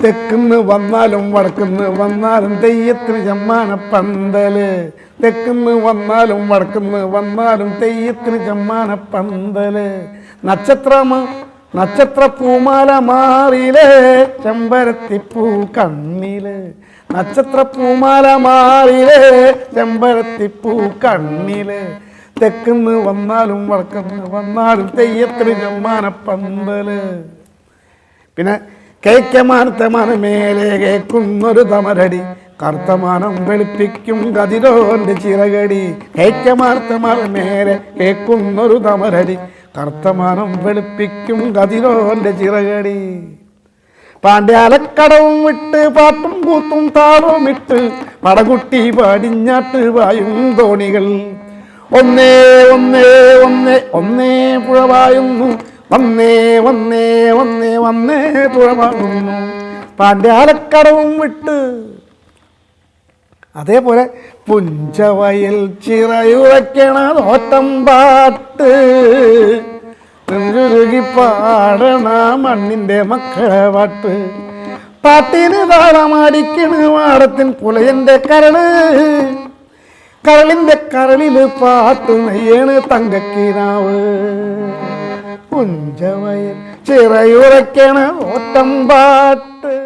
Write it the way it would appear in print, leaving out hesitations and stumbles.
തെക്കുന്ന് വന്നാലും വടക്കുന്ന് വന്നാലും തെയ്യത്തിന് ചെമ്മാന പന്തല്. തെക്കുന്ന് വന്നാലും വടക്കുന്ന് വന്നാലും തെയ്യത്തിന് ചെമ്മാന പന്തല്. നക്ഷത്ര പൂമാല മാറിയിലേ ചെമ്പരത്തിപ്പൂ കണ്ണില്. നക്ഷത്ര പൂമാല മാറിയിലേ ചെമ്പരത്തിപ്പൂ കണ്ണില്. തെക്കുന്ന് വന്നാലും വടക്കുന്ന് വന്നാലും തെയ്യത്തിന് ചെമ്മാന പന്തല്. പിന്നെ കേക്കമാനത്തെ മനമേലെ കേക്കുന്നൊരു തമരടി, കർത്തമാനം വെളുപ്പിക്കും കതിരോന്റെ ചിറകടി. കേക്കമാനത്തെ മനമേലെ കേക്കുന്നൊരു തമരടി, കർത്തമാനം വെളുപ്പിക്കും കതിരോന്റെ ചിറകടി. പാണ്ഡ്യാലക്കടവും വിട്ട് പാട്ടും കൂത്തും താളവും ഇട്ട് പടകുട്ടി പാടിഞ്ഞാട്ട് വായും തോണികൾ. ഒന്നേ ഒന്നേ ഒന്നേ ഒന്നേ പുഴവായുന്നു, വന്നേ വന്നേ വന്നേ വന്നേ തുഴമാകുന്നു. പാണ്ഡ്യാലക്കടവും വിട്ട്. അതേപോലെ പുഞ്ചവയൽ ചിറയുറയ്ക്കണ തോറ്റം പാട്ട്, ുരുകി പാടണ മണ്ണിന്റെ മക്കളെ പാട്ട്. പാട്ടിന് താളമാടിക്കണ് വാടത്തിൻ പുലയന്റെ കരള്. കരളിന്റെ കരളില് പാട്ട് നെയ്യണ് തങ്കക്കിനാവ്. പുഞ്ചവയൽ ചിറയുറയ്ക്കണ ഓട്ടം പാട്ട്.